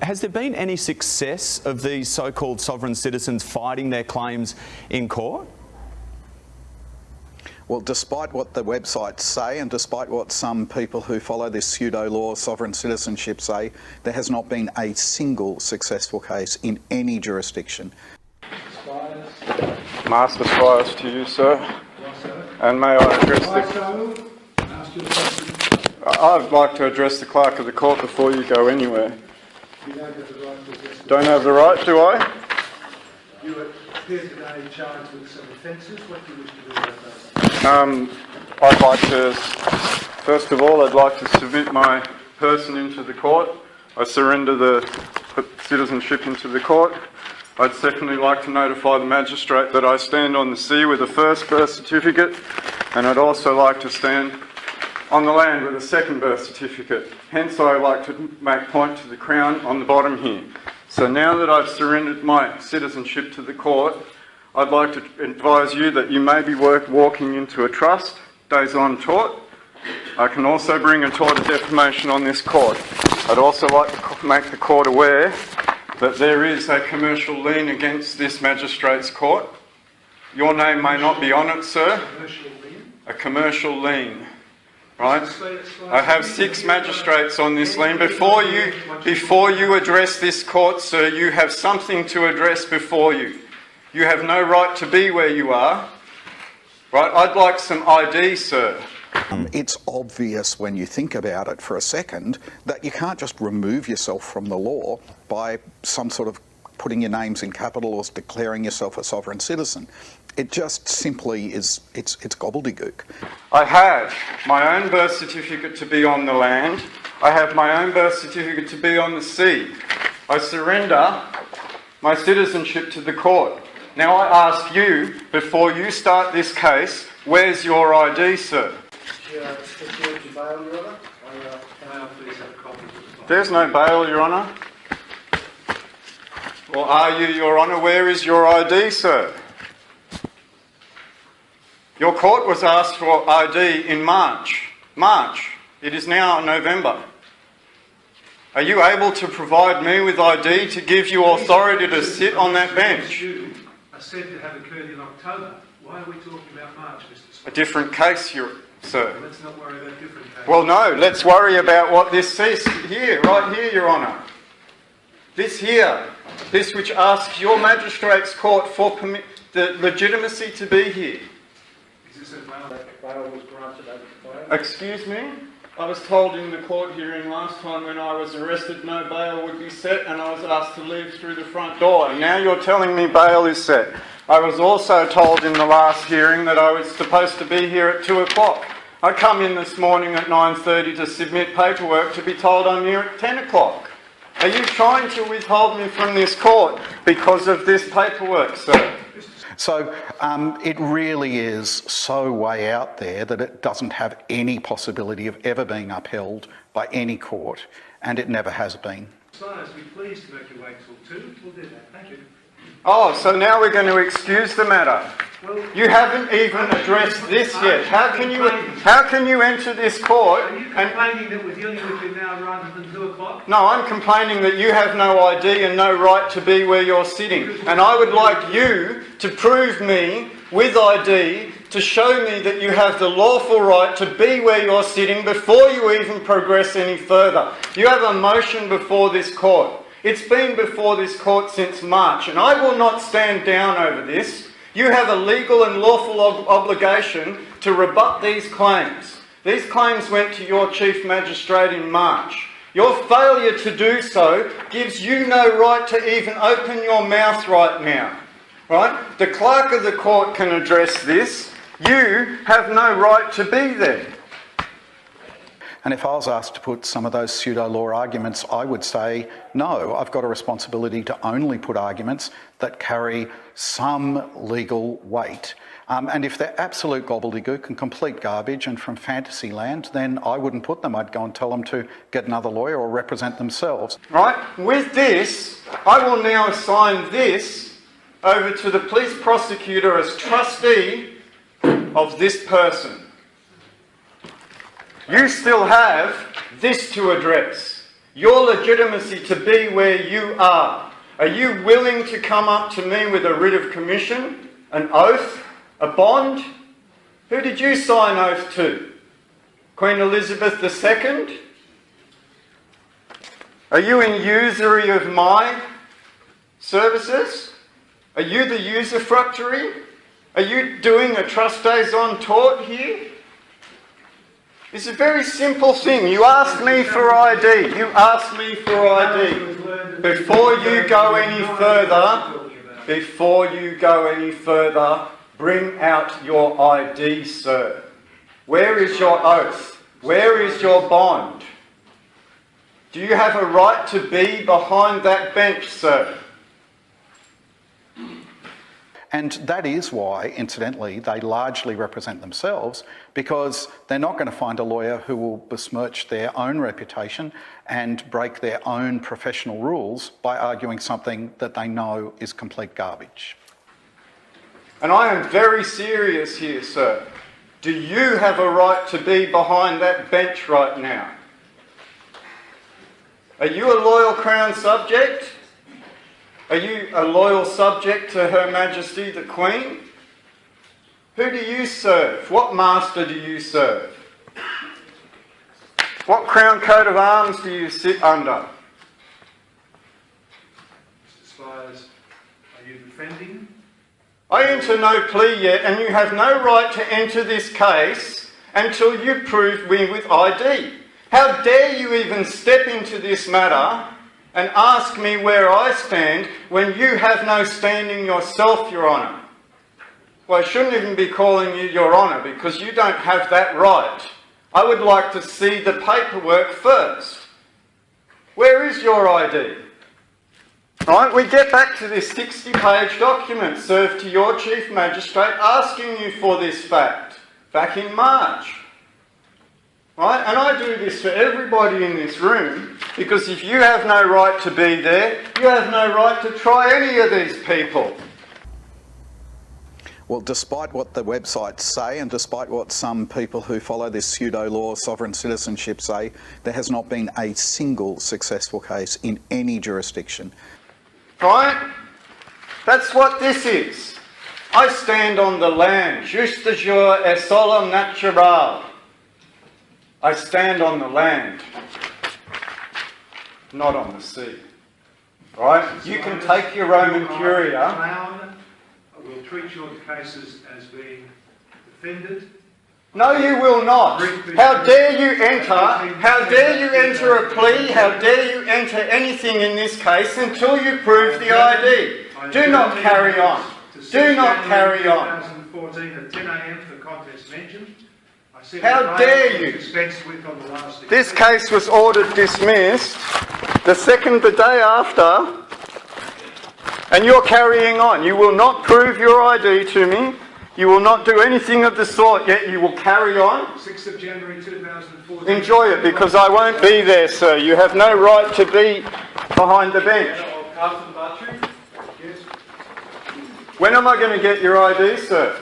Has there been any success of these so-called sovereign citizens fighting their claims in court? Well, despite what the websites say and despite what some people who follow this pseudo-law of sovereign citizenship say, there has not been a single successful case in any jurisdiction. Master Spiers to you, sir. And may I address I'd like to address the clerk of the court before you go anywhere. You don't have the right to address the Don't have the right, do I? You appear today charged with some offences. What do you wish to do about that? I'd like to, first of all, I'd like to submit my person into the court. I surrender the citizenship into the court. I'd secondly like to notify the magistrate that I stand on the sea with a first birth certificate, and I'd also like to stand on the land with a second birth certificate. Hence, I like to make point to the Crown on the bottom here. So now that I've surrendered my citizenship to the court, I'd like to advise you that you may be walking into a trust, days on tort. I can also bring a tort of defamation on this court. I'd also like to make the court aware that there is a commercial lien against this magistrate's court. Your name may not be on it, sir. Commercial lien? A commercial lien. Right? I have 6 magistrates on this lien. Before you address this court, sir, you have something to address before you. You have no right to be where you are. Right? I'd like some ID, sir. It's obvious when you think about it for a second that you can't just remove yourself from the law by some sort of putting your names in capital or declaring yourself a sovereign citizen. It just simply is, it's gobbledygook. I have my own birth certificate to be on the land. I have my own birth certificate to be on the sea. I surrender my citizenship to the court. Now I ask you, before you start this case, where's your ID, sir? There's no bail, Your Honour. Or are you, Your Honour? Where is your ID, sir? Your court was asked for ID in March. It is now November. Are you able to provide me with ID to give you authority to sit on that bench? Are said to have occurred in October. Why are we talking about March, Mr. Spiers? A different case, sir. Let's not worry about different cases. Well, no, let's worry about what this says here, right here, Your Honour. This here, this which asks your magistrate's court for the legitimacy to be here. Is this a bail that bail was granted over the bail? Excuse me? I was told in the court hearing last time when I was arrested no bail would be set, and I was asked to leave through the front door. And now you're telling me bail is set. I was also told in the last hearing that I was supposed to be here at 2 o'clock. I come in this morning at 9:30 to submit paperwork to be told I'm here at 10 o'clock. Are you trying to withhold me from this court because of this paperwork, sir? So it really is so way out there that it doesn't have any possibility of ever being upheld by any court, and it never has been. Spiers, be pleased to make your way till 2. We'll do that. Thank you. Oh, so now we're going to excuse the matter. Well, you haven't even addressed this yet. How can you enter this court? Are you complaining that we're dealing with you now rather than 2 o'clock? No, I'm complaining that you have no ID and no right to be where you're sitting. And I would like you to prove me with ID to show me that you have the lawful right to be where you're sitting before you even progress any further. You have a motion before this court. It's been before this court since March, and I will not stand down over this. You have a legal and lawful obligation to rebut these claims. These claims went to your Chief Magistrate in March. Your failure to do so gives you no right to even open your mouth right now. Right? The clerk of the court can address this. You have no right to be there. And if I was asked to put some of those pseudo-law arguments, I would say, no, I've got a responsibility to only put arguments that carry some legal weight. And if they're absolute gobbledygook and complete garbage and from fantasy land, then I wouldn't put them. I'd go and tell them to get another lawyer or represent themselves. Right? With this, I will now assign this over to the police prosecutor as trustee of this person. You still have this to address. your legitimacy to be where you are. Are you willing to come up to me with a writ of commission, an oath, a bond? Who did you sign oath to? Queen Elizabeth II? Are you in usury of my services? Are you the usufructuary? Are you doing a trust-daison tort here? It's a very simple thing. You ask me for ID. You ask me for ID. Before you go any further, bring out your ID, sir. Where is your oath? Where is your bond? Do you have a right to be behind that bench, sir? And that is why, incidentally, they largely represent themselves, because they're not going to find a lawyer who will besmirch their own reputation and break their own professional rules by arguing something that they know is complete garbage. And I am very serious here, sir. Do you have a right to be behind that bench right now? Are you a loyal Crown subject? Are you a loyal subject to Her Majesty the Queen? Who do you serve? What master do you serve? What Crown coat of arms do you sit under? Mr. Spiers, are you defending? I enter no plea yet, and you have no right to enter this case until you prove me with ID. How dare you even step into this matter and ask me where I stand when you have no standing yourself, Your Honour? Well, I shouldn't even be calling you Your Honour, because you don't have that right. I would like to see the paperwork first. Where is your ID? Right, we get back to this 60-page document served to your Chief Magistrate asking you for this fact back in March. Right, and I do this for everybody in this room, because if you have no right to be there, you have no right to try any of these people. Well, despite what the websites say, and despite what some people who follow this pseudo-law sovereign citizenship say, there has not been a single successful case in any jurisdiction. Right? That's what this is. I stand on the land, juste jure et solum natural. I stand on the land, not on the sea. Right? You can take your Roman Curia. Crown will treat your cases as being defended. No, you will not. How dare you enter a plea, how dare you enter anything in this case until you prove the ID. Do not carry on. Do not carry on. 2014 at 10 a.m. for the contest mentioned. How dare you? This case was ordered dismissed the day after, and you're carrying on. You will not prove your ID to me. You will not do anything of the sort, yet you will carry on. 6th of January 2014. Enjoy it, because I won't be there, sir. You have no right to be behind the bench. When am I going to get your ID, sir?